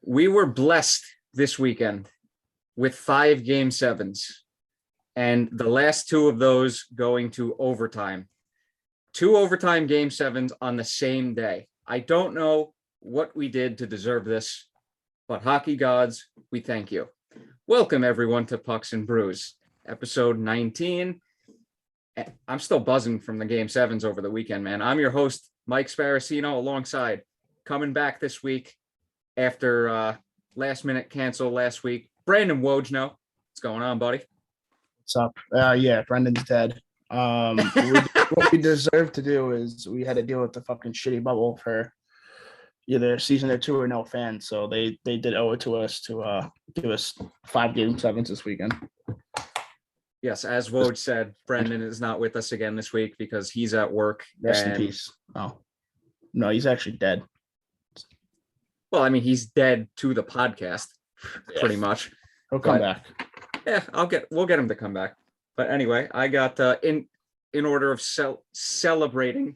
We were blessed this weekend with 5 game sevens, and the last 2 of those going to overtime. 2 overtime game sevens on the same day. I don't know what we did to deserve this, but hockey gods, we thank you. Welcome everyone to Pucks and Brews, episode 19. I'm still buzzing from the game sevens over the weekend, man. I'm your host, Mike Sparacino, alongside coming back this week after last minute cancel last week, Brandon Wojno. What's going on, buddy? What's up? Yeah, Brendan's dead. What we deserve to do is we had to deal with the fucking shitty bubble for either season or 2 or no fans. So they did owe it to us to give us 5 game sevens this weekend. Yes, as Woj said, Brendan is not with us again this week because he's at work. Rest in peace. Oh, no, he's actually dead. Well, I mean, he's dead to the podcast, pretty much. He'll come back. Yeah, we'll get him to come back. But anyway, I got in order of celebrating.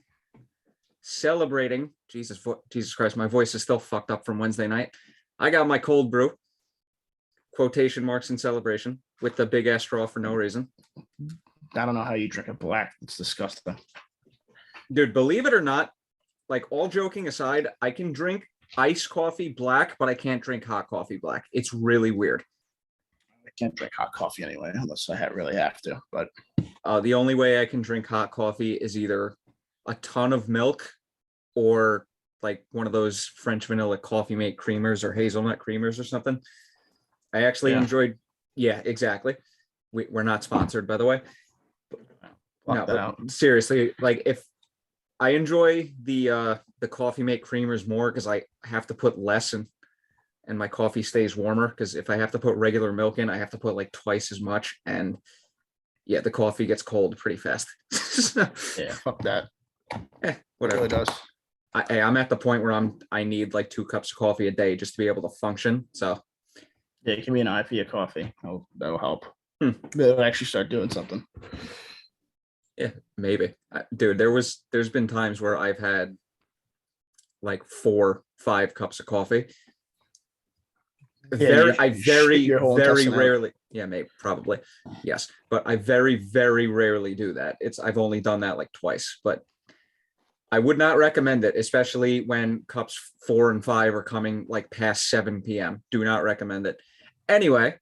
Jesus Christ, my voice is still fucked up from Wednesday night. I got my cold brew, quotation marks in celebration, with the big ass straw for no reason. I don't know how you drink it black. It's disgusting. Dude, believe it or not, like all joking aside, I can drink iced coffee black, but I can't drink hot coffee black. It's really weird. I can't drink hot coffee anyway, unless I really have to. But the only way I can drink hot coffee is either a ton of milk or like one of those French vanilla coffee mate creamers or hazelnut creamers or something. I actually enjoyed. Yeah, exactly. We're not sponsored, by the way. No, but seriously, like if I enjoy the coffee mate creamers more because I have to put less in and my coffee stays warmer, because if I have to put regular milk in, I have to put like twice as much, and yeah, the coffee gets cold pretty fast. Yeah, fuck that. Whatever. It really does. I'm at the point where I need like 2 cups of coffee a day just to be able to function. So yeah, give me an IV of coffee. That'll help. It'll actually start doing something. Yeah, maybe. Dude, there's been times where I've had like 4-5 cups of coffee. I very rarely, yeah, maybe, probably, yes, but I very, very rarely do that. I've only done that like twice, but I would not recommend it, especially when cups 4 and 5 are coming like past 7 p.m. Do not recommend it. Anyway,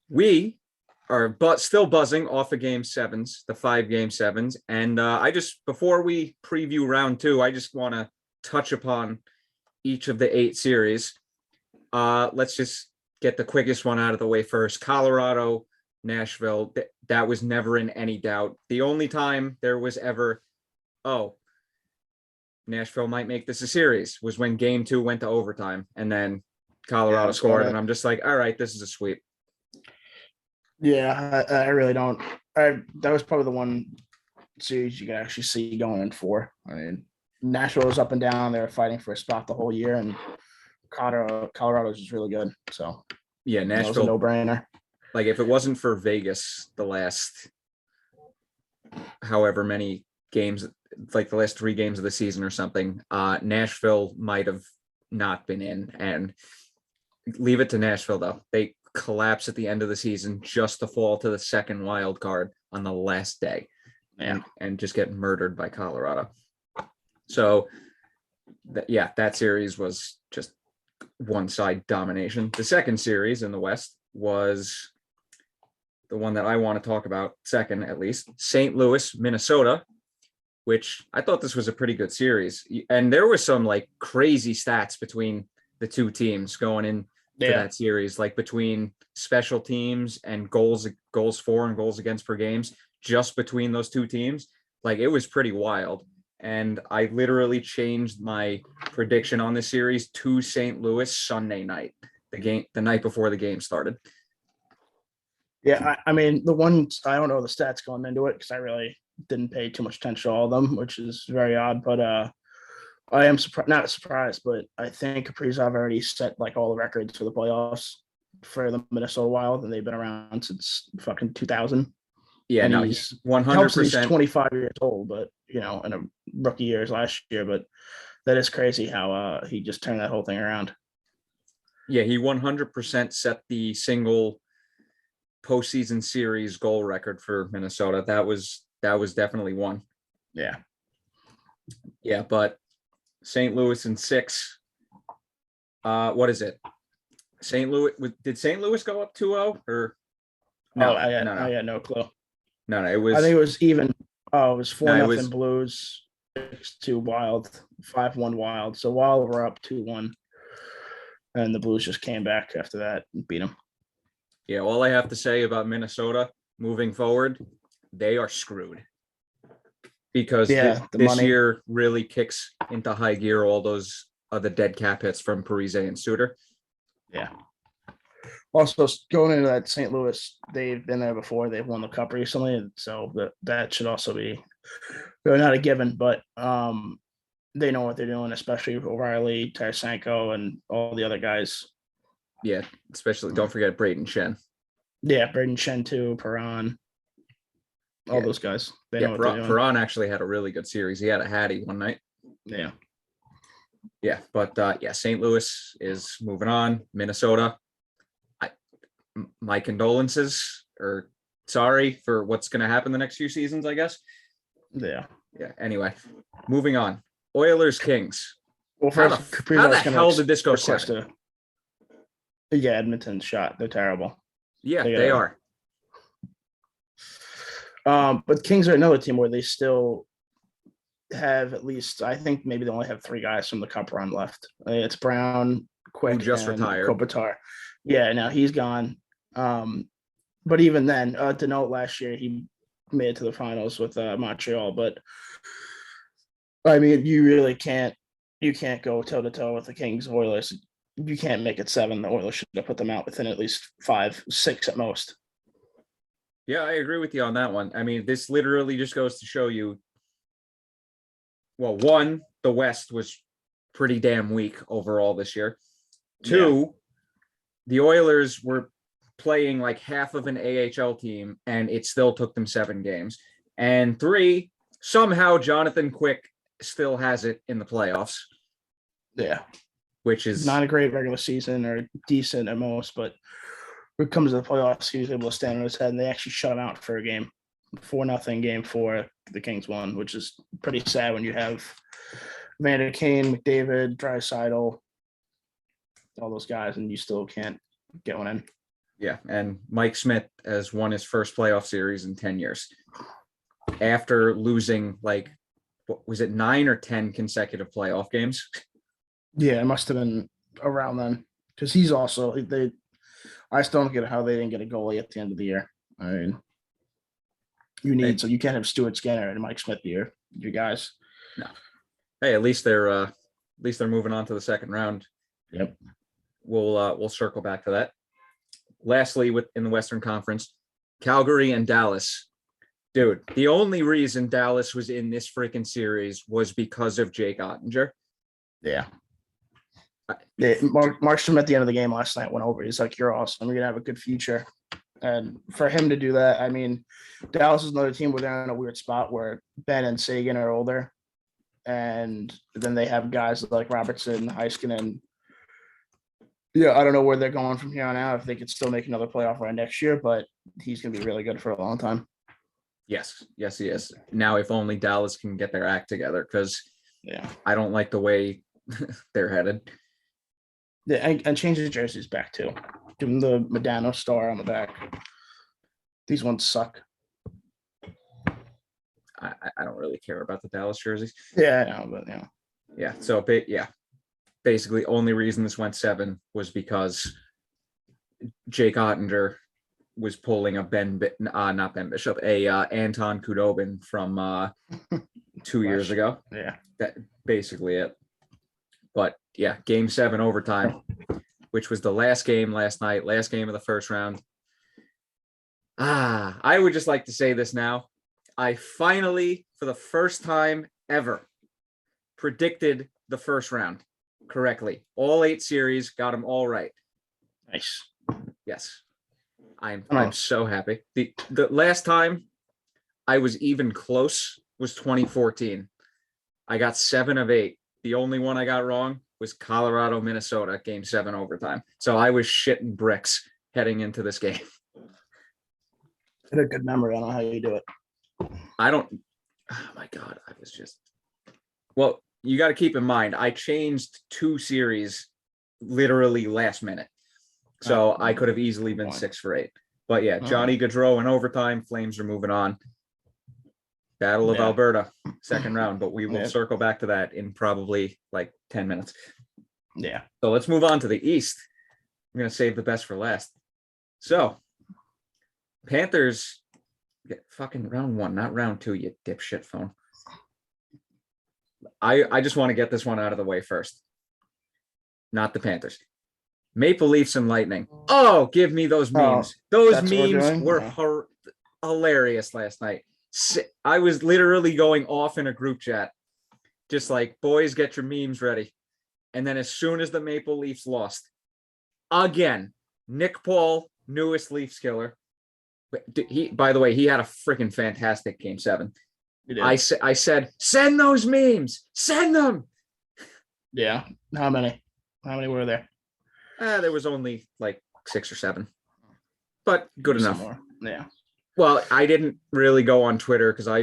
we are still buzzing off of game sevens, the 5 game sevens. And before we preview round 2, I just want to touch upon each of the 8 series. Let's just get the quickest one out of the way first. Colorado, Nashville, that was never in any doubt. The only time there was ever, Nashville might make this a series, was when game 2 went to overtime and then Colorado scored. And I'm just like, all right, this is a sweep. Yeah, I really don't. That was probably the one series you can actually see going in 4. I mean, Nashville was up and down. They were fighting for a spot the whole year, and Colorado's just really good. So yeah, Nashville was a no-brainer. Like if it wasn't for Vegas, the last however many games, like the last 3 games of the season or something, Nashville might have not been in. And leave it to Nashville though. They collapse at the end of the season just to fall to the second wild card on the last day, and just get murdered by Colorado. So that series was just one-side domination. The second series in the West was the one that I want to talk about second, at least. St. Louis, Minnesota, which I thought this was a pretty good series. And there were some like crazy stats between the 2 teams going in to that series, like between special teams and goals for and goals against per games, just between those 2 teams. Like it was pretty wild. And I literally changed my prediction on this series to St. Louis Sunday night, the night before the game started. Yeah, I mean, the ones, I don't know the stats going into it because I really didn't pay too much attention to all of them, which is very odd. But I am not surprised, but I think Kaprizov already set like all the records for the playoffs for the Minnesota Wild, and they've been around since fucking 2000. Yeah, and no, he's 100%. He's 25 years old, but in a rookie years last year. But that is crazy how he just turned that whole thing around. Yeah, he 100% set the single postseason series goal record for Minnesota. That was definitely one. Yeah. Yeah, but St. Louis in 6. What is it? St. Louis, did St. Louis go up 2-0 or no? I got no clue. No, it I was think it was even. Oh, it was 4-0 was Blues, 6-2 Wild, 5-1 Wild. So Wild were up 2-1, and the Blues just came back after that and beat them. yeah, all I have to say about Minnesota moving forward, they are screwed. Because Yeah, the this money. year really kicks into high gear all those other dead cap hits from Parise and Suter. Yeah. Also, going into that St. Louis, they've been there before. They've won the cup recently, and so that should also be not a given, but they know what they're doing, especially O'Reilly, Tarasenko, and all the other guys. Yeah, especially don't forget Braden Shen. Yeah, Braden Shen too, Perron, all those guys. They know what they're doing. Perron actually had a really good series. He had a hattie one night. Yeah. Yeah, but St. Louis is moving on. Minnesota, my condolences, or sorry for what's going to happen the next few seasons, I guess. Yeah. Yeah. Anyway, moving on. Oilers Kings. Well, How first, the hell did this go 7? Yeah, Edmonton's shot. They're terrible. Yeah, they are. But Kings are another team where they still have at least, I think maybe they only have 3 guys from the cup run left. It's Brown, Quick, who just and retired. Kopitar. Yeah, now he's gone. But even then, Denault last year, he made it to the finals with Montreal. But I mean, you can't go toe to toe with the Kings Oilers. You can't make it 7. The Oilers should have put them out within at least 5, 6 at most. Yeah, I agree with you on that one. I mean, this literally just goes to show you, well, one, the West was pretty damn weak overall this year. 2, the Oilers were playing like half of an AHL team, and it still took them 7 games. And 3, somehow Jonathan Quick still has it in the playoffs. Yeah. Which is not a great regular season or decent at most, but when it comes to the playoffs, he was able to stand on his head, and they actually shut him out for a game. 4-0 game 4, the Kings won, which is pretty sad when you have Vander Kane, McDavid, Draisaitl, all those guys, and you still can't get one in. Yeah, and Mike Smith has won his first playoff series in 10 years after losing, like, what was it, 9 or 10 consecutive playoff games? Yeah, it must have been around then, because he's also I still don't get how they didn't get a goalie at the end of the year. I mean, so you can't have Stuart Skinner and Mike Smith here, you guys. No. Hey, at least they're moving on to the second round. Yep. We'll circle back to that. Lastly, in the Western Conference, Calgary and Dallas. Dude, the only reason Dallas was in this freaking series was because of Jake Ottinger. Yeah. Markstrom at the end of the game last night went over. He's like, "You're awesome. You're gonna have a good future." And for him to do that, I mean, Dallas is another team where they're in a weird spot where Ben and Sagan are older, and then they have guys like Robertson, Heiskanen. Yeah, I don't know where they're going from here on out. If they could still make another playoff run next year, but he's gonna be really good for a long time. Yes, he is. Now, if only Dallas can get their act together, because I don't like the way they're headed. Yeah, and change the jerseys back too. Give them the Medano star on the back. These ones suck. I don't really care about the Dallas jerseys. Yeah, I know, but yeah. Yeah, so basically, only reason this went 7 was because Jake Ottinger was pulling a not Ben Bishop, Anton Khudobin from 2 years ago. Yeah, that basically it. But yeah, game 7 overtime, which was the last game last night, last game of the first round. I would just like to say this now. I finally, for the first time ever, predicted the first round correctly. All 8 series, got them all right. Nice. Yes. I'm so happy. The last time I was even close was 2014. I got 7 of 8. The only one I got wrong was Colorado, Minnesota, Game 7 overtime. So I was shitting bricks heading into this game. I had a good memory. I don't know how you do it. Oh my God. I was just, well, you got to keep in mind, I changed 2 series literally last minute. So I could have easily been 6 for 8. But yeah, Johnny Gaudreau in overtime. Flames are moving on. Battle of Alberta, second round, but we will circle back to that in probably like 10 minutes. Yeah. So let's move on to the East. I'm going to save the best for last. So Panthers get fucking round 1, not round 2, you dipshit phone. I just want to get this one out of the way first. Not the Panthers. Maple Leafs and Lightning. Oh, give me those memes. Those memes were hilarious last night. I was literally going off in a group chat, just like, boys, get your memes ready. And then as soon as the Maple Leafs lost, again, Nick Paul, newest Leafs killer. By the way, he had a freaking fantastic Game 7. I said, send those memes. Send them. Yeah. How many were there? There was only like 6 or 7, but good enough. More. Yeah. Well, I didn't really go on Twitter because I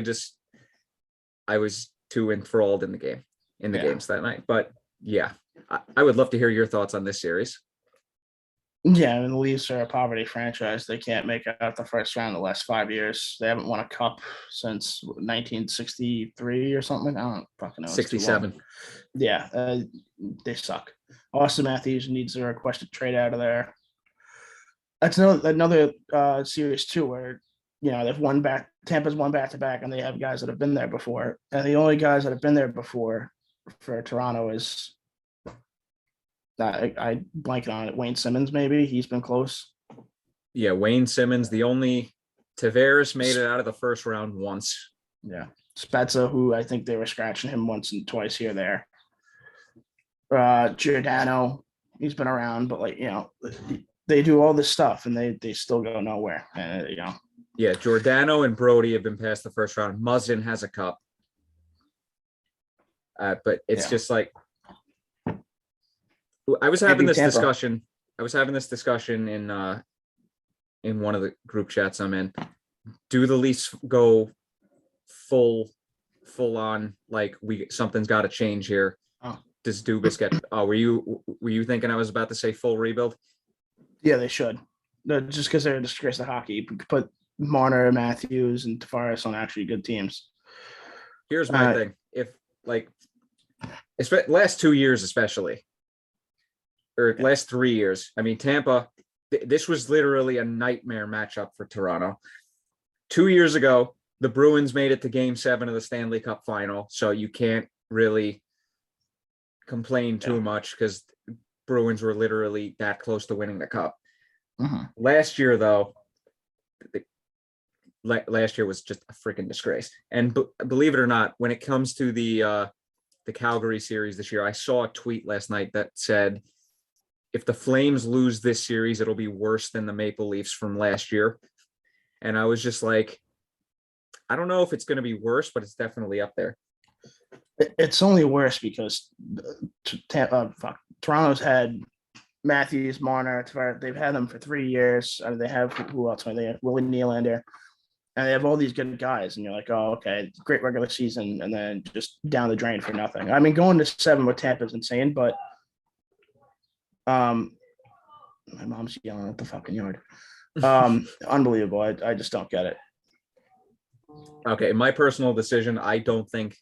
was too enthralled in the games that night. But yeah, I would love to hear your thoughts on this series. Yeah, I mean, the Leafs are a poverty franchise. They can't make it out the first round the last 5 years. They haven't won a cup since 1963 or something. I don't fucking know. 67. Yeah, they suck. Austin Matthews needs a requested trade out of there. That's another series too, where they've won back. Tampa's won back to back, and they have guys that have been there before. And the only guys that have been there before for Toronto is I blanket on it. Wayne Simmons, maybe he's been close. Yeah, Wayne Simmons. The only Tavares made it out of the first round once. Yeah, Spezza, who I think they were scratching him once and twice here there. Giordano, he's been around, but they do all this stuff and they still go nowhere. Yeah, Giordano and Brody have been past the first round. Muzzin has a cup, but it's just like I was having this discussion. I was having this discussion in one of the group chats I'm in. Do the Leafs go full on like something's got to change here? Does Dubas get? Oh, were you thinking I was about to say full rebuild? Yeah, they should. Just because they're a disgrace to hockey. Put Marner, Matthews, and Tavares on actually good teams. Here's my thing: if last 2 years, especially, or last 3 years, I mean, Tampa. This was literally a nightmare matchup for Toronto. 2 years ago, the Bruins made it to Game 7 of the Stanley Cup Final, so you can't really complain too much because Bruins were literally that close to winning the cup. Last year, though, last year was just a freaking disgrace. And believe it or not, when it comes to the Calgary series this year, I saw a tweet last night that said, if the Flames lose this series, it'll be worse than the Maple Leafs from last year. And I was just like, I don't know if it's going to be worse, but it's definitely up there. It's only worse because Toronto's had Matthews, Marner, they've had them for 3 years. I mean, they have who else? They have Willie Nylander, and they have all these good guys. And you're like, oh, okay, great regular season, and then just down the drain for nothing. I mean, going to 7 with Tampa is insane, but my mom's yelling at the fucking yard. Unbelievable. I just don't get it. Okay, my personal decision, I don't think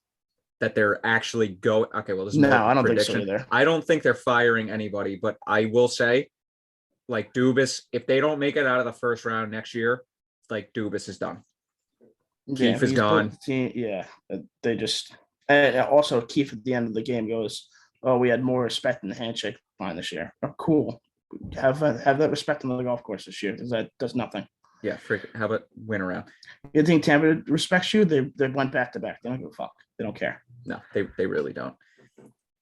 that they're actually going. Okay, well, there's I don't think so either. I don't think they're firing anybody, but I will say, like Dubas, if they don't make it out of the first round next year, like Dubas is done. Keefe is gone. They just, and also Keefe at the end of the game goes, "Oh, we had more respect in the handshake line this year." Oh, cool. Have that respect on the golf course this year because that does nothing. Yeah, how about win around? You think Tampa respects you? They went back to back. They don't give a fuck. They don't care. No, they really don't.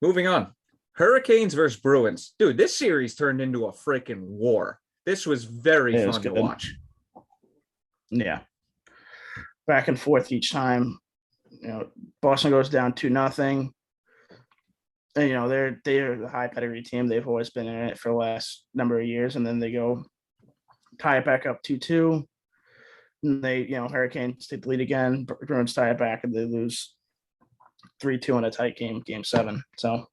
Moving on. Hurricanes versus Bruins. Dude, this series turned into a freaking war. This was very fun to watch. Yeah. Back and forth each time. Boston goes down 2-0. And they're a high pedigree team. They've always been in it for the last number of years, and then they go tie it back up 2-2. And they, Hurricanes take the lead again. Bruins tie it back, and they lose 3-2 in a tight game 7. So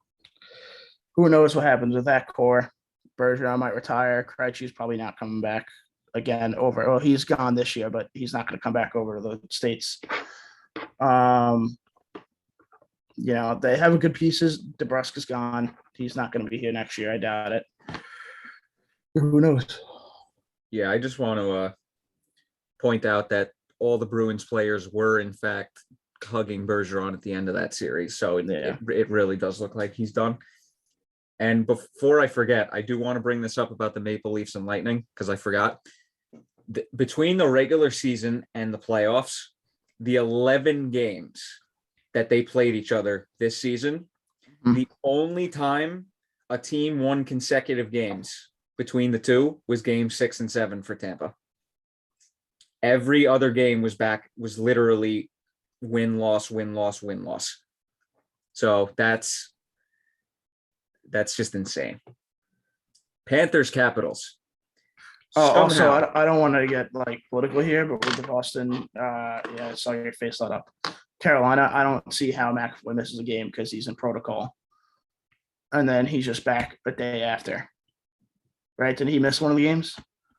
who knows what happens with that core? Bergeron might retire. Krejci's probably not coming back again over. Well, he's gone this year, but he's not going to come back over to the States. They have good pieces. DeBrusk's gone. He's not going to be here next year. I doubt it. Who knows? Yeah, I just want to point out that all the Bruins players were, in fact, hugging Bergeron at the end of that series. So it really does look like he's done. And before I forget, I do want to bring this up about the Maple Leafs and Lightning, because I forgot. Between the regular season and the playoffs, the 11 games that they played each other this season, the only time a team won consecutive games between the two was game 6 and 7 for Tampa. Every other game was literally win, loss, win, loss, win, loss. So that's just insane. Panthers, Capitals. Also, I don't want to get political here, but with the Boston, I saw your face light up. Carolina, I don't see how McAvoy misses a game because he's in protocol, and then he's just back a day after. Right? Did he miss one of the games?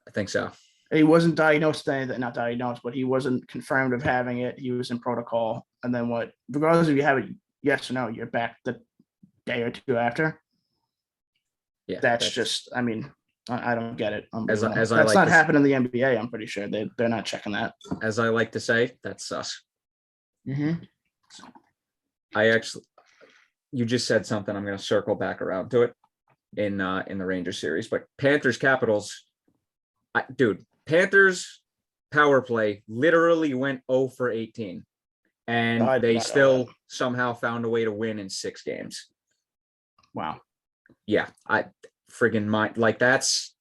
I think so. He wasn't diagnosed with anything, not diagnosed, but he wasn't confirmed of having it. He was in protocol, and then what? Regardless if you have it, yes or no, you're back the day or two after. Yeah, that's just. I mean, I don't get it. That's not happening in the NBA. I'm pretty sure they're not checking that. As I like to say, that's sus. Mm-hmm. You just said something. I'm going to circle back around to it in the Rangers series, but Panthers, Capitals, Panthers power play literally went 0 for 18, and they still somehow found a way to win in 6 games. Wow. Yeah, I friggin' mind, that's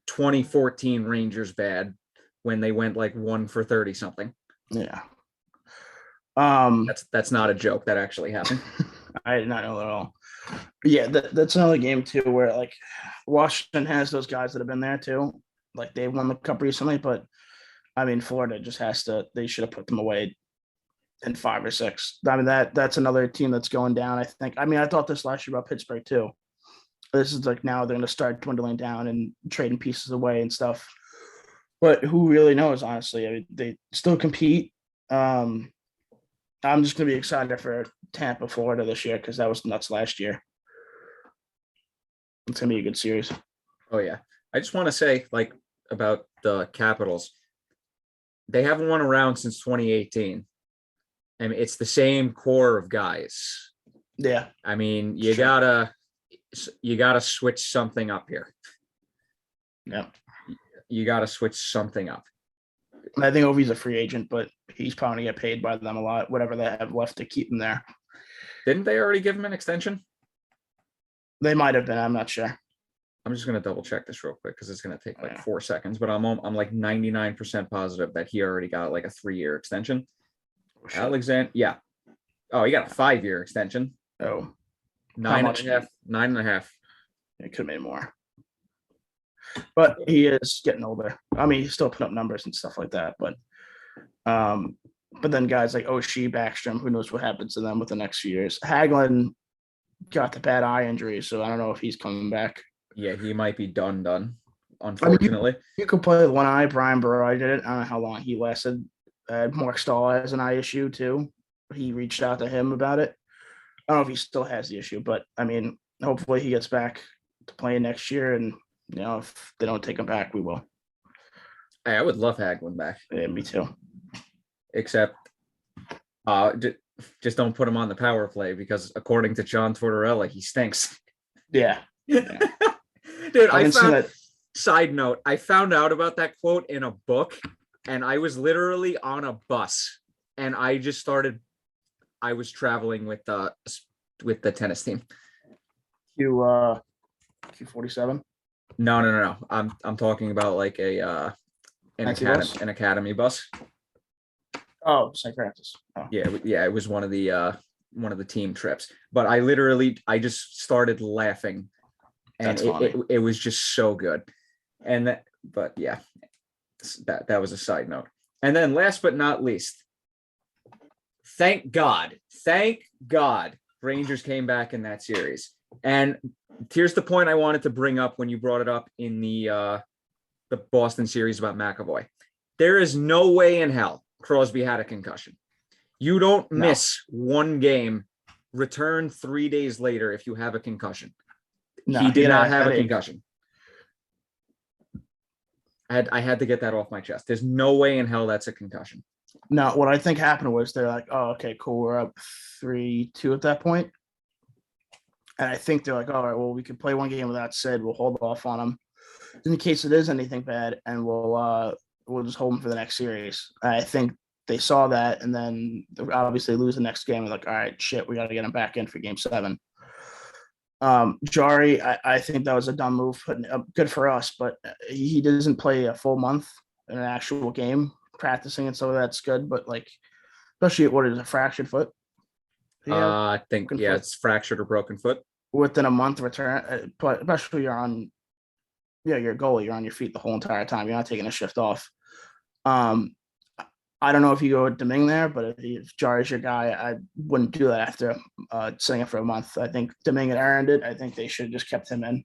2014 Rangers bad when they went 1 for 30 something. Yeah. That's not a joke. That actually happened. I did not know that at all. But yeah, that's another game too where Washington has those guys that have been there too. They won the cup recently, but I mean Florida just they should have put them away in 5 or 6. I mean that's another team that's going down, I think. I mean, I thought this last year about Pittsburgh too. This is now they're going to start dwindling down and trading pieces away and stuff. But who really knows, honestly? I mean, they still compete. I'm just going to be excited for Tampa, Florida this year because that was nuts last year. It's going to be a good series. Oh, yeah. I just want to say, about the Capitals, they haven't won a round since 2018. I mean, it's the same core of guys. Yeah. I mean, you gotta switch something up here. Yeah. You gotta switch something up. I think Ovi's a free agent, but he's probably going to get paid by them a lot, whatever they have left to keep him there. Didn't they already give him an extension? They might have been. I'm not sure. I'm just going to double check this real quick because it's going to take 4 seconds, but I'm 99% positive that he already got a 3-year extension. Oh, Alexander. Yeah. Oh, he got a 5-year extension. Oh, 9.5. 9.5. It could have made more. But he is getting older. I mean, he's still putting up numbers and stuff like that. But then guys like Oshie, Backstrom, who knows what happens to them with the next few years. Hagelin got the bad eye injury, so I don't know if he's coming back. Yeah, he might be done, unfortunately. I mean, you could play with one eye. Brian Burrow did it. I don't know how long he lasted. Mark Stahl has an eye issue, too. He reached out to him about it. I don't know if he still has the issue, but, I mean, hopefully he gets back to playing next year, and if they don't take him back, we will. Hey, I would love Hagelin back. Yeah, me too. Except, just don't put him on the power play because according to John Tortorella, he stinks. Yeah. Dude, side note, I found out about that quote in a book, and I was literally on a bus, and I was traveling with the tennis team. Q47. No. I'm talking about an academy bus. Oh, St. Francis. Oh. Yeah. It was one of the one of the team trips. But I just started laughing, and That's funny. it was just so good. But yeah, that was a side note. And then last but not least, thank God, Rangers came back in that series. And here's the point I wanted to bring up when you brought it up in the Boston series about McAvoy. There is no way in hell Crosby had a concussion. You don't miss one game, return 3 days later if you have a concussion. No, he did not have a concussion. I had to get that off my chest. There's no way in hell that's a concussion. No, what I think happened was they're like, oh, okay, cool. We're up 3-2 at that point. And I think they're like, all right, well, we can play one game without Sid. We'll hold off on him in case it is anything bad, and we'll just hold him for the next series. I think they saw that, and then obviously lose the next game. And like, all right, shit, we got to get him back in for game 7. Jari, I think that was a dumb move, good for us, but he doesn't play a full month in an actual game. Practicing and some of that's good, but like, especially what is a fractured foot? I think it's fractured or broken foot. Within a month return, but especially you're your goalie, you're on your feet the whole entire time. You're not taking a shift off. I don't know if you go with Domingue there, but if Jari's your guy, I wouldn't do that after sitting it for a month. I think Domingue had earned it. I think they should have just kept him in.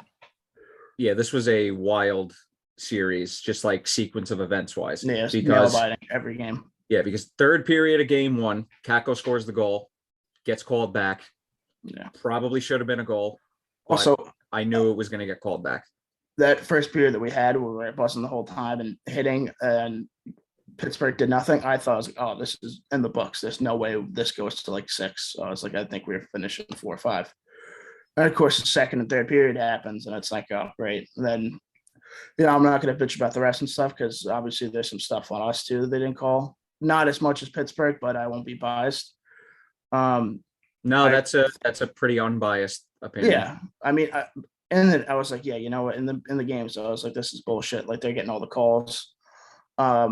Yeah, this was a wild series, just like sequence of events wise. Yeah, because every game. Yeah, because third period of game 1, Kakko scores the goal, gets called back. Yeah, probably should have been a goal. Also, I knew it was going to get called back. That first period that we had, we were buzzing the whole time and hitting, and Pittsburgh did nothing. I thought, I was like, oh, this is in the books. There's no way this goes to like 6. So I was like, I think we're finishing 4 or 5. And of course, the second and third period happens, and it's like, oh, great. And then, I'm not going to bitch about the rest and stuff because obviously there's some stuff on us too that they didn't call. Not as much as Pittsburgh, but I won't be biased. No, that's a pretty unbiased opinion. Yeah, I mean, and then I was like, yeah, you know what? In the game, so I was like, this is bullshit. Like they're getting all the calls. But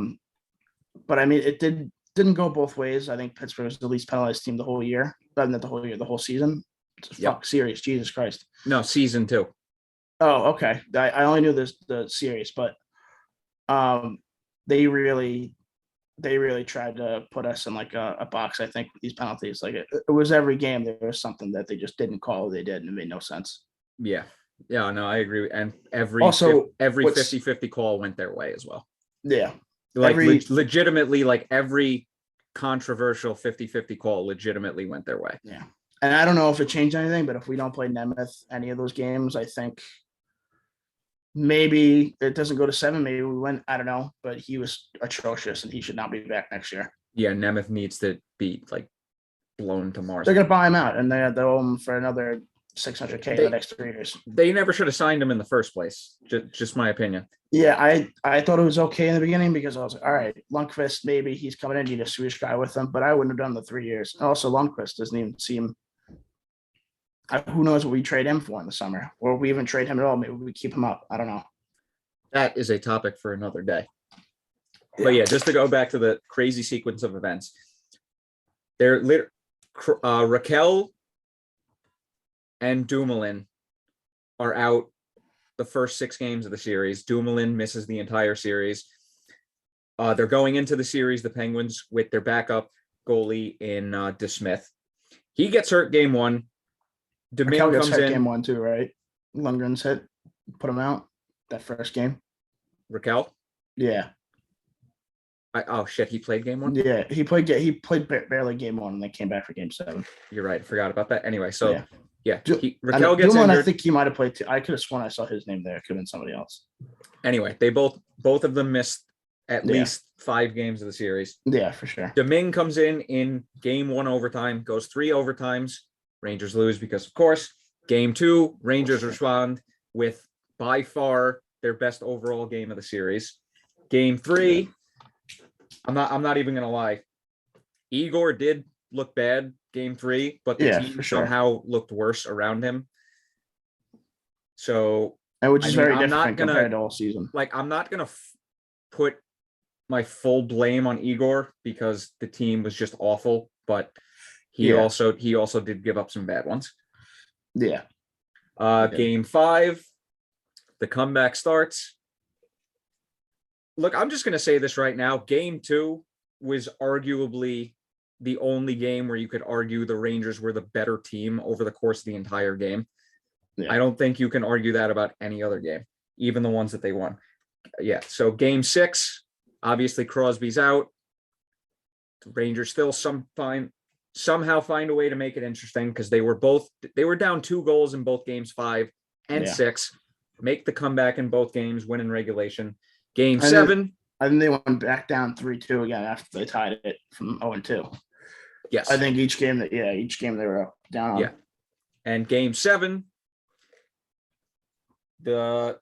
I mean, it didn't go both ways. I think Pittsburgh was the least penalized team the whole year, not the whole year, the whole season. It's a fuck series, Jesus Christ. No, season 2. Oh, okay. I only knew the series, but they really tried to put us in like a box. I think with these penalties, like it was every game there was something that they just didn't call. They did, and it made no sense. Yeah, no, I agree. And every 50-50 call went their way as well. Yeah. Like legitimately, like every controversial 50-50 call legitimately went their way. Yeah. And I don't know if it changed anything, but if we don't play Nemeth any of those games, I think maybe it doesn't go to 7. Maybe we win. I don't know. But he was atrocious, and he should not be back next year. Yeah, Nemeth needs to be like blown to Mars. They're going to buy him out, and they'll owe him for another $600K in the next 3 years. They never should have signed him in the first place. Just my opinion. Yeah, I thought it was okay in the beginning because I was like, all right, Lundqvist, maybe he's coming in, need a Swedish guy with him, but I wouldn't have done the 3 years. And also, Lundqvist doesn't even seem. Who knows what we trade him for in the summer, or we even trade him at all? Maybe we keep him up. I don't know. That is a topic for another day. Yeah. But yeah, just to go back to the crazy sequence of events, Raquel and Dumoulin are out the first 6 games of the series. Dumoulin misses the entire series. They're going into the series, the Penguins, with their backup goalie in DeSmith. He gets hurt game 1. Raquel gets hurt game 1 too, right? Lundgren's hit, put him out that first game. Raquel? Yeah. Oh shit, he played game 1? Yeah, he played barely game 1 and then came back for game 7. You're right, I forgot about that. Anyway, so yeah, Raquel gets injured. I think he might have played too. I could have sworn I saw his name there. It could have been somebody else. Anyway, they both of them missed at least 5 games of the series. Yeah, for sure. Domingue comes in game 1 overtime, goes 3 overtimes. Rangers lose because, of course, game 2, Rangers respond with by far their best overall game of the series. Game 3, I'm not even gonna lie. Igor did look bad game 3, but the team somehow looked worse around him. So, which is very different compared to all season. Like, I'm not gonna put my full blame on Igor because the team was just awful, but He also did give up some bad ones. Yeah. Game 5, the comeback starts. Look, I'm just going to say this right now. Game 2 was arguably the only game where you could argue the Rangers were the better team over the course of the entire game. Yeah. I don't think you can argue that about any other game, even the ones that they won. Yeah. So game 6, obviously Crosby's out. The Rangers still somehow find a way to make it interesting because they were down 2 goals in both games 5 and 6, make the comeback in both games, win in regulation. Game 7. I think they went back down 3-2 again after they tied it from 0-2. Yes. I think each game they were up down. Yeah. And game 7, the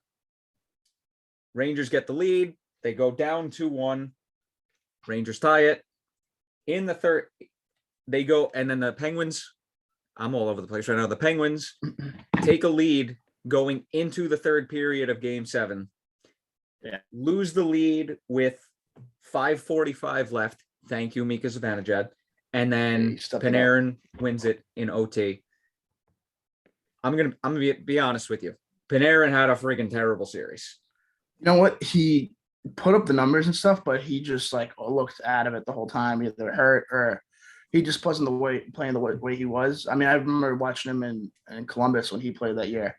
Rangers get the lead. They go down 2-1. Rangers tie it. In the third, they go, and then the Penguins, I'm all over the place right now. The Penguins take a lead going into the third period of game 7. Yeah. Lose the lead with 5:45 left. Thank you, Mika Zibanejad. And then Panarin wins it in OT. I'm gonna be honest with you. Panarin had a freaking terrible series. You know what? He put up the numbers and stuff, but he just looked out of it the whole time, either hurt or he just wasn't playing the way he was. I mean, I remember watching him in Columbus when he played that year,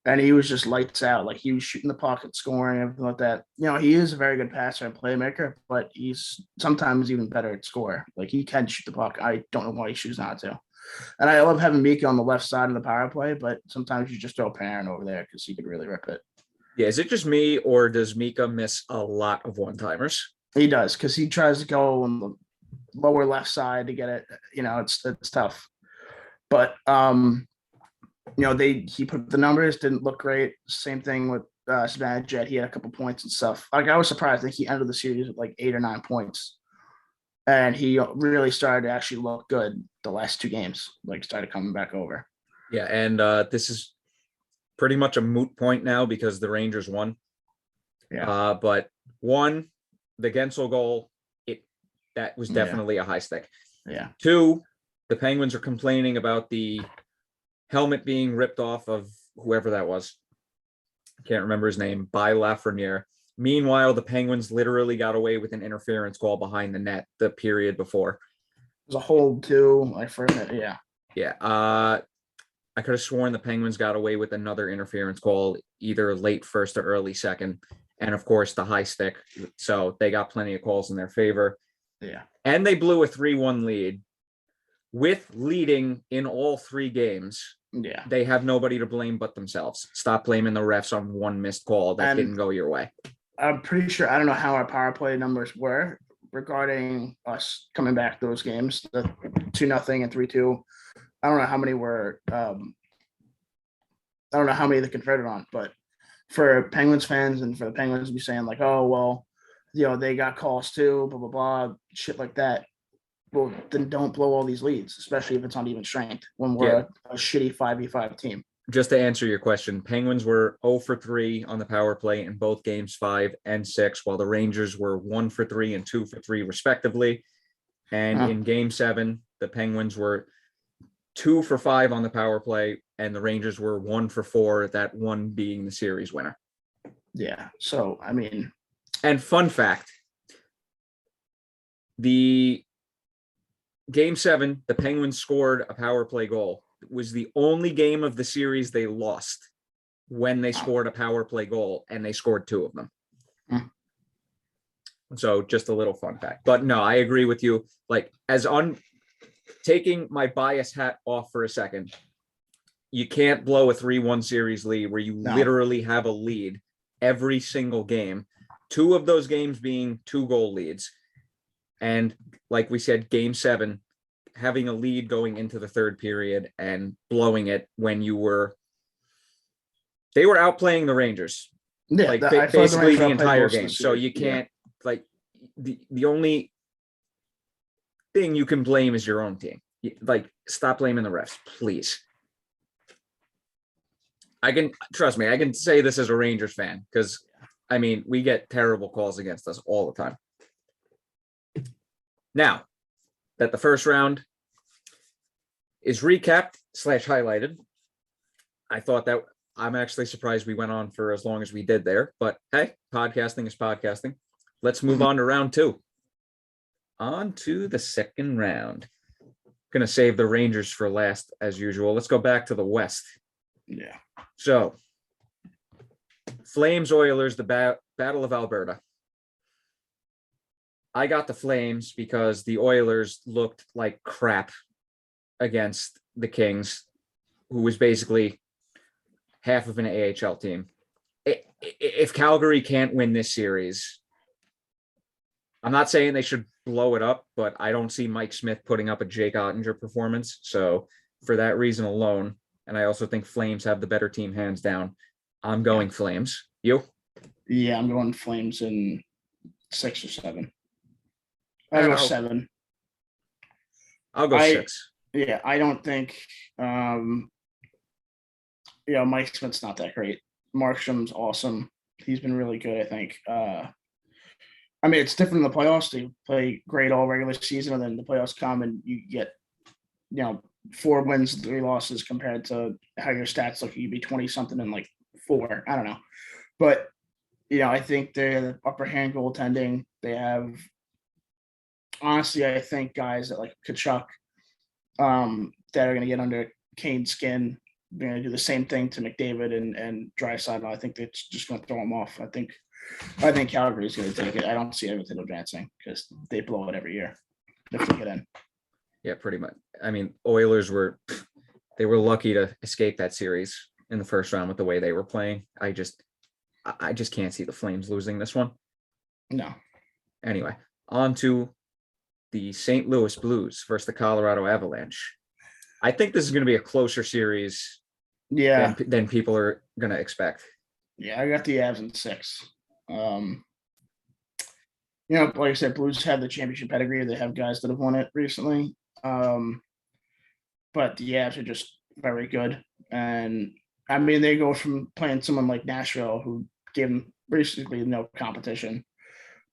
and he was just lights out. Like, he was shooting the puck and scoring and everything like that. You know, he is a very good passer and playmaker, but he's sometimes even better at score. Like, he can shoot the puck. I don't know why he chooses not to. And I love having Mika on the left side of the power play, but sometimes you just throw Panarin over there because he could really rip it. Yeah, is it just me, or does Mika miss a lot of one-timers? He does, because he tries to go on the lower left side to get it. You know, it's tough. But he put the numbers, didn't look great. Same thing with Zibanejad. He had a couple points and stuff. Like, I was surprised. I think he ended the series with 8 or 9 points. And he really started to actually look good the last 2 games, started coming back over. Yeah, and this is pretty much a moot point now because the Rangers won. Yeah. But 1, the Gensel goal, that was definitely a high stick. Yeah. 2, the Penguins are complaining about the helmet being ripped off of whoever that was. I can't remember his name, by Lafreniere. Meanwhile, the Penguins literally got away with an interference call behind the net the period before. There's a hold too, for a minute. Yeah. Yeah. I could have sworn the Penguins got away with another interference call, either late first or early second. And of course, the high stick. So they got plenty of calls in their favor. Yeah. And they blew a 3-1 lead with leading in all 3 games. Yeah. They have nobody to blame but themselves. Stop blaming the refs on one missed call that didn't go your way. I'm pretty sure, I don't know how our power play numbers were regarding us coming back those games, the 2-0 and 3-2. I don't know how many were, I don't know how many they converted on, but for Penguins fans and for the Penguins to be saying oh, well, they got calls too, blah, blah, blah, shit like that. Well, then don't blow all these leads, especially if it's on even strength when we're a shitty 5v5 team. Just to answer your question, Penguins were 0 for 3 on the power play in both games 5 and 6, while the Rangers were 1 for 3 and 2 for 3 respectively. And in game 7, the Penguins were 2 for 5 on the power play, and the Rangers were 1 for 4, that one being the series winner. Yeah. So, I mean. And fun fact, the game 7, the Penguins scored a power play goal. It was the only game of the series they lost when they scored a power play goal, and they scored 2 of them. So just a little fun fact. But no, I agree with you. Taking my bias hat off for a second, you can't blow a 3-1 series lead where you literally have a lead every single game. 2 of those games being 2-goal leads. And like we said, game 7, having a lead going into the third period and blowing it when they were outplaying the Rangers. Yeah, basically the entire game. So you can't the only thing you can blame is your own team. Stop blaming the refs, please. Trust me, I can say this as a Rangers fan because I mean, we get terrible calls against us all the time. Now that the first round is recapped / highlighted. I thought that I'm actually surprised we went on for as long as we did there, but hey, podcasting is podcasting. Let's move on to round 2. On to the second round. Gonna save the Rangers for last as usual. Let's go back to the West. Yeah. So, Flames Oilers, the Battle of Alberta. I got the Flames because the Oilers looked like crap against the Kings, who was basically half of an AHL team. If Calgary can't win this series, I'm not saying they should blow it up, but I don't see Mike Smith putting up a Jake Ottinger performance. So for that reason alone, and I also think Flames have the better team hands down, I'm going Flames. You? Yeah, I'm going Flames in 6 or 7. I'll go 7. I'll go 6. Yeah, I don't think Mike Smith's not that great. Markstrom's awesome. He's been really good, I think. I mean, it's different in the playoffs. They play great all regular season, and then the playoffs come and you get, 4 wins, 3 losses compared to how your stats look. You'd be 20-something and like 4. I don't know. But, I think they're the upper hand goaltending. They have, honestly, I think guys that like Kachuk that are going to get under Kane's skin. They're going to do the same thing to McDavid and Draisaitl. I think it's just going to throw them off. I think Calgary is going to take it. I don't see Edmonton advancing because they blow it every year if they get in. Yeah, pretty much. I mean, Oilers were lucky to escape that series in the first round with the way they were playing. I just can't see the Flames losing this one. No. Anyway, on to the St. Louis Blues versus the Colorado Avalanche. I think this is going to be a closer series than people are going to expect. Yeah, I got the Avs in 6. Like I said, Blues have the championship pedigree. They have guys that have won it recently. But the Avs are just very good. And, I mean, they go from playing someone like Nashville, who gave them basically no competition,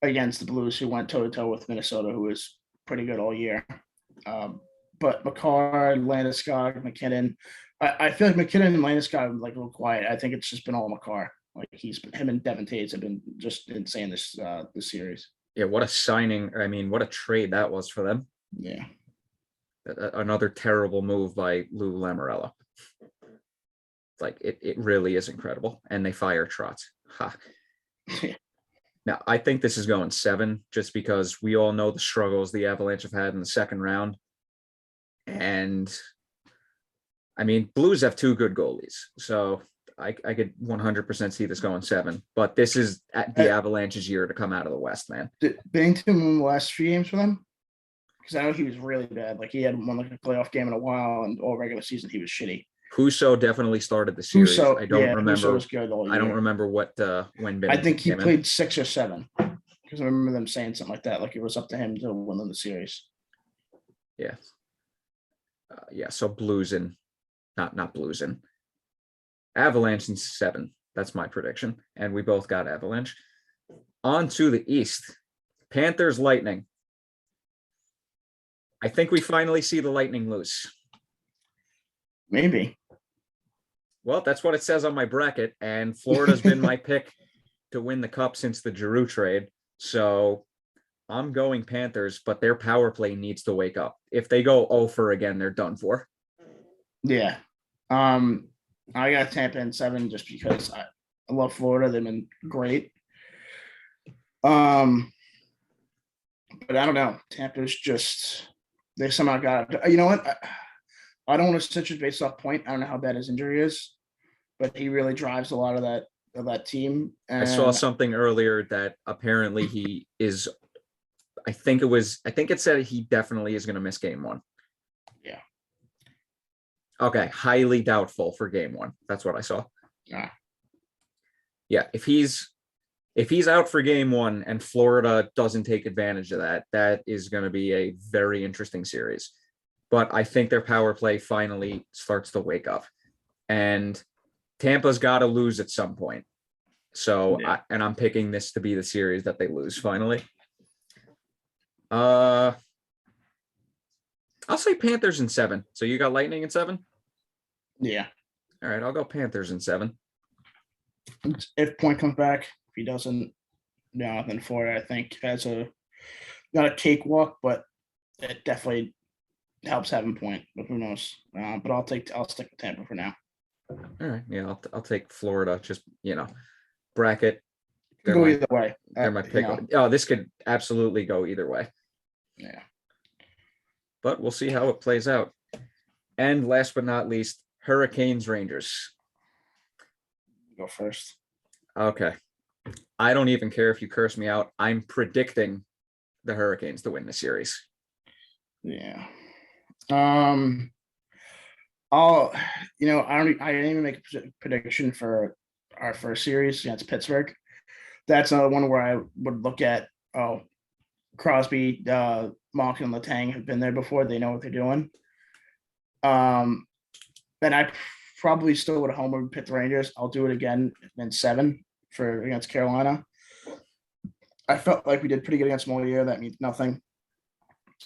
against the Blues, who went toe-to-toe with Minnesota, who was pretty good all year. But McCarr, Landeskog, McKinnon, I feel like McKinnon and Landeskog like a little quiet. I think it's just been all McCarr. Like him and Devin Taves have been just insane this series. Yeah, what a signing! I mean, what a trade that was for them. Yeah, another terrible move by Lou Lamoriello. Like it really is incredible, and they fire Trotz. Ha. Yeah. Now I think this is going 7, just because we all know the struggles the Avalanche have had in the second round. And I mean, Blues have 2 good goalies, so I could 100% see this going 7. But this is the Avalanche's year to come out of the West, man. Did Bennington win the last 3 games for them? Because I know he was really bad. Like he hadn't won like a playoff game in a while, and all regular season he was shitty. Husso definitely started the series. I don't remember. Husso was good all year. I don't remember what when Bennington I think he came played in. 6 or 7. Because I remember them saying something like that. Like it was up to him to win them the series. Yeah. So Blues in, not Blues in. Avalanche in 7. That's my prediction. And we both got Avalanche. On to the East. Panthers, Lightning. I think we finally see the Lightning loose. Maybe. Well, that's what it says on my bracket. And Florida's been my pick to win the cup since the Giroux trade. So I'm going Panthers, but their power play needs to wake up. If they go 0 again, they're done for. Yeah. I got Tampa in 7 just because I love Florida. They've been great. But I don't know. Tampa's just, they somehow got it. You know what? I don't want to stitch it based off point. I don't know how bad his injury is, but he really drives a lot of that team. And I saw something earlier that apparently he is, I think it said he definitely is going to miss game 1. Yeah. Okay. Highly doubtful for game 1. That's what I saw. Yeah. If he's out for game 1 and Florida doesn't take advantage of that, that is going to be a very interesting series. But I think their power play finally starts to wake up, and Tampa's got to lose at some point. So, yeah. I'm picking this to be the series that they lose finally. I'm I'll say Panthers in 7. So you got Lightning in 7? Yeah. All right, I'll go Panthers in 7. If Point comes back, if he doesn't, no, then Florida, I think, has not a cakewalk, but it definitely helps having Point. But who knows? But I'll stick with Tampa for now. All right, yeah, I'll take Florida. Just bracket. Could go either way. They're my pick. Oh, this could absolutely go either way. Yeah. But we'll see how it plays out. And last but not least, Hurricanes Rangers. Go first. Okay. I don't even care if you curse me out. I'm predicting the Hurricanes to win the series. Yeah. I didn't even make a prediction for our first series against Pittsburgh. That's another one where I would look at, Crosby, Malkin, and Letang have been there before. They know what they're doing. And I probably still would homer pick the Rangers. I'll do it again in 7 against Carolina. I felt like we did pretty good against them all year. That means nothing.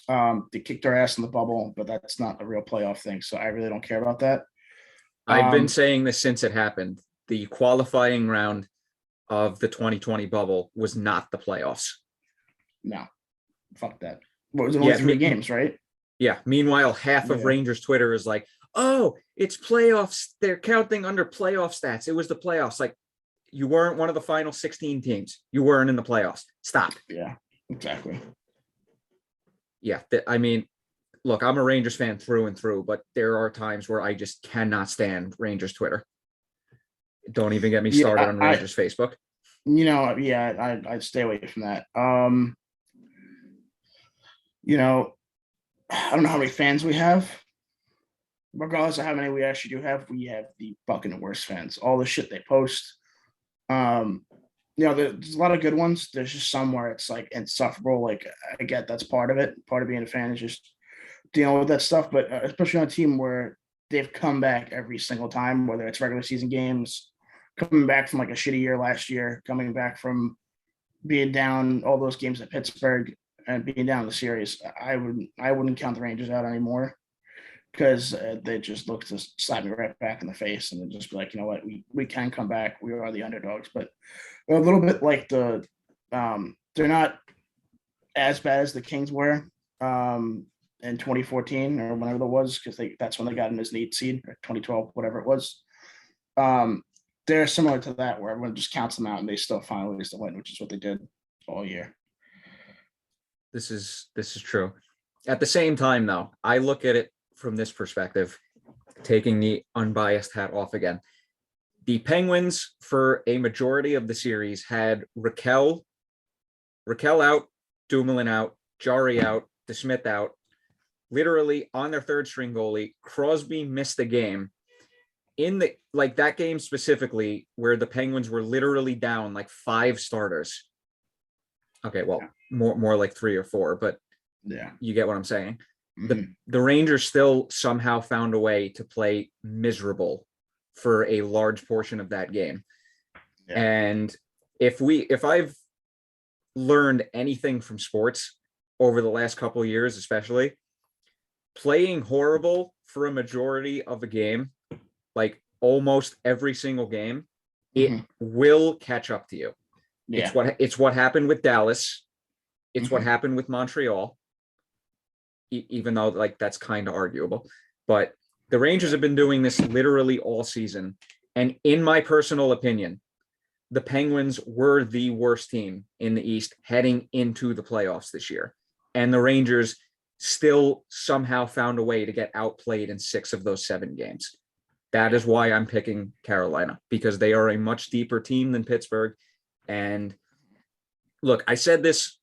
They kicked our ass in the bubble, but that's not a real playoff thing. So I really don't care about that. I've been saying this since it happened. The qualifying round of the 2020 bubble was not the playoffs. No, fuck that. What was it? Only 3 games, right? Yeah. Meanwhile, half of Rangers Twitter is like, "Oh, it's playoffs. They're counting under playoff stats. It was the playoffs." Like, you weren't one of the final 16 teams. You weren't in the playoffs. Stop. Yeah, exactly. Yeah, I mean, look, I'm a Rangers fan through and through, but there are times where I just cannot stand Rangers Twitter. Don't even get me started on Rangers Facebook. I'd stay away from that. I don't know how many fans we have. Regardless of how many we actually do have, we have the fucking worst fans. All the shit they post. There's a lot of good ones. There's just some where it's like insufferable. Like, I get that's part of it. Part of being a fan is just dealing with that stuff. But especially on a team where they've come back every single time, whether it's regular season games, coming back from like a shitty year last year, coming back from being down all those games at Pittsburgh and being down in the series, I wouldn't count the Rangers out anymore, because they just look to slap me right back in the face and then just be like, you know what, we can come back. We are the underdogs, but a little bit like they're not as bad as the Kings were in 2014 or whenever it was, because that's when they got in his 8 seed, or 2012, whatever it was. They're similar to that, where everyone just counts them out and they still find ways to win, which is what they did all year. This is true. At the same time, though, I look at it from this perspective, taking the unbiased hat off again. The Penguins, for a majority of the series, had Raquel out, Dumoulin out, Jari out, DeSmith out, literally on their third string goalie. Crosby missed the game. In that game specifically, where the Penguins were literally down like 5 starters. Okay, well, more like 3 or 4, but yeah, you get what I'm saying. Mm-hmm. The Rangers still somehow found a way to play miserable for a large portion of that game. Yeah. And if I've learned anything from sports over the last couple of years, especially, playing horrible for a majority of a game, like almost every single game, it will catch up to you. Yeah. It's what happened with Dallas. It's what happened with Montreal, even though that's kind of arguable. But the Rangers have been doing this literally all season. And in my personal opinion, the Penguins were the worst team in the East heading into the playoffs this year. And the Rangers still somehow found a way to get outplayed in 6 of those 7 games. That is why I'm picking Carolina, because they are a much deeper team than Pittsburgh. And look, I said this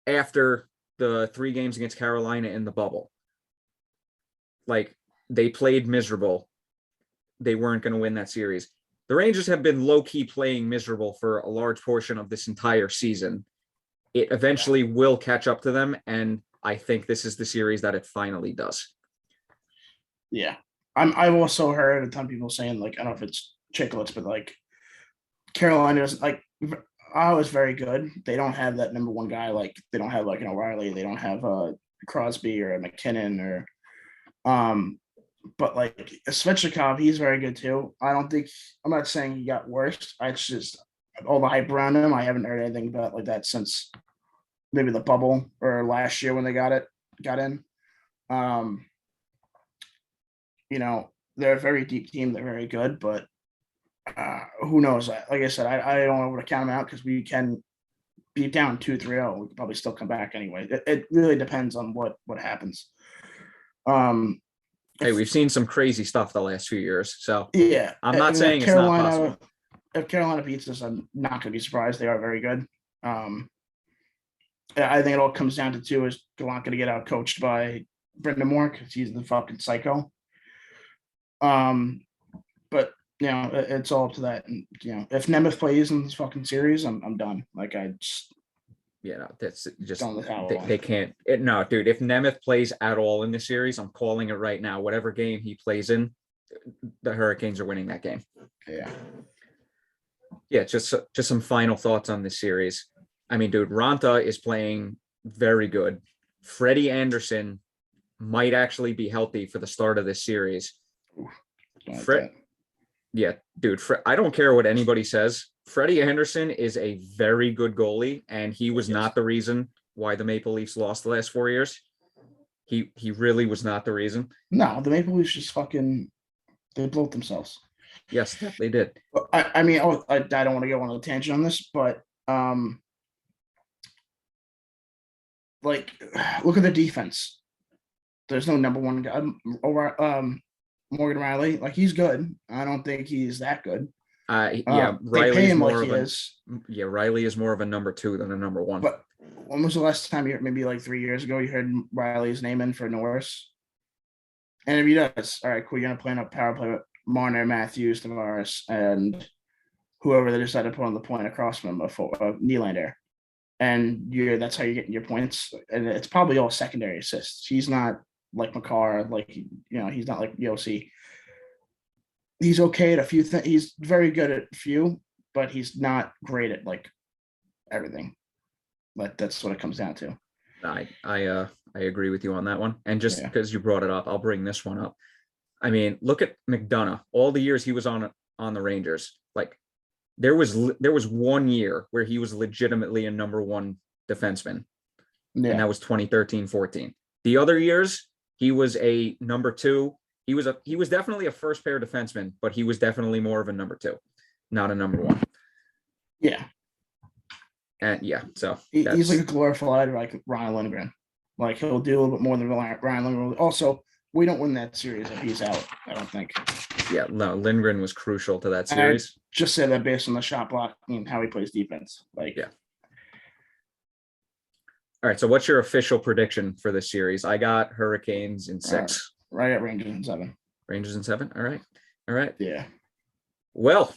after the 3 games against Carolina in the bubble. Like, they played miserable. They weren't going to win that series. The Rangers have been low-key playing miserable for a large portion of this entire season. It eventually will catch up to them, and I think this is the series that it finally does. Yeah. I've also heard a ton of people saying, like, I don't know if it's Chicklets, but like, Carolina doesn't, like, I was very good. They don't have that number 1 guy. Like, they don't have like an O'Reilly. They don't have Crosby or a McKinnon or but like Svechnikov, he's very good too. I'm not saying he got worse. It's just all the hype around him. I haven't heard anything about like that since maybe the bubble or last year when they got in. Um, they're a very deep team. They're very good, but who knows? Like I said, I don't want to count them out because we can be down 2-3-0. We could probably still come back anyway. It really depends on what happens. Hey, we've seen some crazy stuff the last few years, so yeah, I'm not saying it's not possible. If Carolina beats us, I'm not going to be surprised. They are very good. I think it all comes down to two is Gallant going to get out coached by Brendan Moore because he's the fucking psycho. But it's all up to that. And if Nemeth plays in this fucking series, I'm done. Like I just that's just they they can't. No, dude. If Nemeth plays at all in this series, I'm calling it right now. Whatever game he plays in, the Hurricanes are winning that game. Yeah. Just some final thoughts on this series. I mean, dude, Ranta is playing very good. Freddie Anderson might actually be healthy for the start of this series. Yeah, dude, I don't care what anybody says. Freddie Anderson is a very good goalie, and he was not the reason why the Maple Leafs lost the last 4 years. He really was not the reason. No, the Maple Leafs just fucking they blew themselves. Yes, they did. I mean, I don't want to go on a tangent on this, but like, look at the defense. There's no number one guy. Morgan Riley, like he's good. I don't think he's that good. Riley is more of Riley is more of a number 2 than a number 1. But when was the last time you maybe like 3 years ago you heard Riley's name in for Norris? And if he does, all right, cool. You're gonna play in a power play with Marner, Matthews, Tavares, and whoever they decided to put on the point across from him before Nylander. And that's how you're getting your points. And it's probably all secondary assists. He's not like McCarr, like he's not like Yossi. He's okay at a few things. He's very good at a few, but he's not great at like everything. But that's what it comes down to. I agree with you on that one. And just because you brought it up, I'll bring this one up. I mean, look at McDonough. All the years he was on the Rangers, like there was 1 year where he was legitimately a number 1 defenseman, and that was 2013-14. The other years he was a number 2. He was definitely a first pair defenseman, but he was definitely more of a number 2, not a number 1. Yeah. And so he's like a glorified like Ryan Lindgren. Like he'll do a little bit more than Ryan Lindgren. Also, we don't win that series if he's out, I don't think. Yeah, no, Lindgren was crucial to that series. I just said that based on the shot block and how he plays defense. Like, yeah. All right, so what's your official prediction for this series? I got Hurricanes in 6. Right at Rangers in 7. Rangers in 7? All right. Yeah. Well,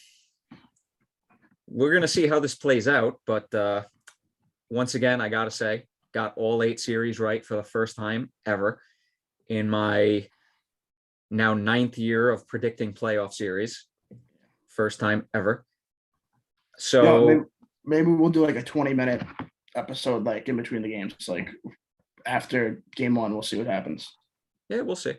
we're going to see how this plays out, but once again, I got to say, got all 8 series right for the first time ever in my now 9th year of predicting playoff series. First time ever. So maybe we'll do like a 20-minute episode, like in between the games, like after game 1, we'll see what happens. Yeah, we'll see.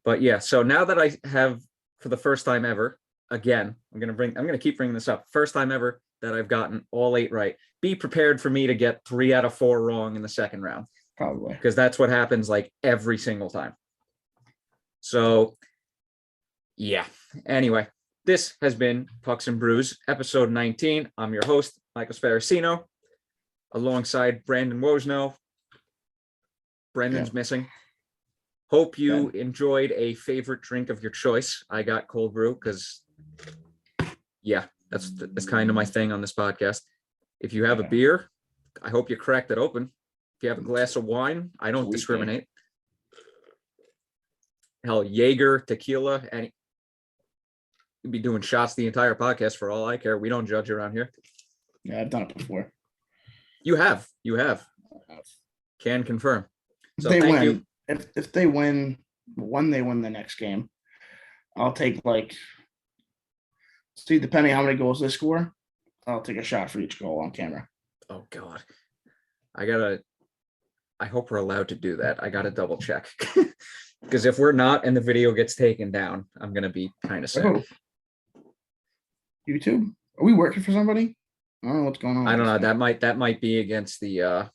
But yeah, so now that I have, for the first time ever, again, I'm going to keep bringing this up. First time ever that I've gotten all 8 right. Be prepared for me to get 3 out of 4 wrong in the second round. Probably. Because that's what happens like every single time. So, yeah. Anyway, this has been Pucks and Brews, episode 19. I'm your host, Michael Sparacino, alongside Brandon Wojno. Brendan's missing. Hope you enjoyed a favorite drink of your choice. I got cold brew because, that's kind of my thing on this podcast. If you have a beer, I hope you cracked it open. If you have a glass of wine, I don't discriminate. Hell, Jaeger, tequila, and you'd be doing shots the entire podcast for all I care. We don't judge around here. Yeah, I've done it before. You have. Can confirm. So they thank win. you. If they win, when they win the next game, I'll take depending how many goals they score, I'll take a shot for each goal on camera. Oh God, I gotta I hope we're allowed to do that. I got to double check. Because if we're not and the video gets taken down, I'm going to be kind of sad. Oh. YouTube? Are we working for somebody? I don't know what's going on. I with don't know. this That might be against the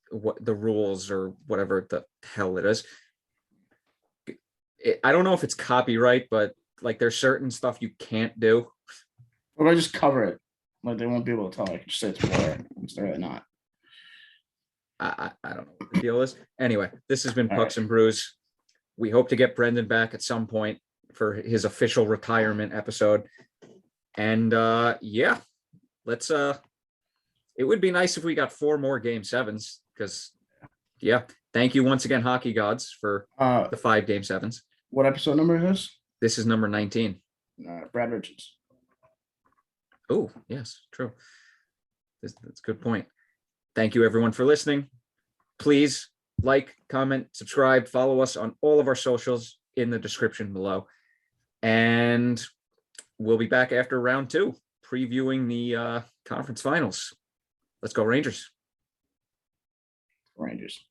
what the rules or whatever the hell it is. I don't know if it's copyright, but like there's certain stuff you can't do. What if I just cover it? Like they won't be able to tell. I can just say it's war. It's really not. I don't know what the deal is. Anyway, this has been All Pucks right. and Brews. We hope to get Brendan back at some point for his official retirement episode. And yeah, let's it would be nice if we got 4 more game 7s because yeah, thank you once again, hockey gods, for the 5 game 7s. What episode number is this? This is number 19. Brad Richards. Oh, yes, true. That's a good point. Thank you everyone for listening. Please like, comment, subscribe, follow us on all of our socials in the description below. And we'll be back after round 2, previewing the conference finals. Let's go Rangers. Rangers.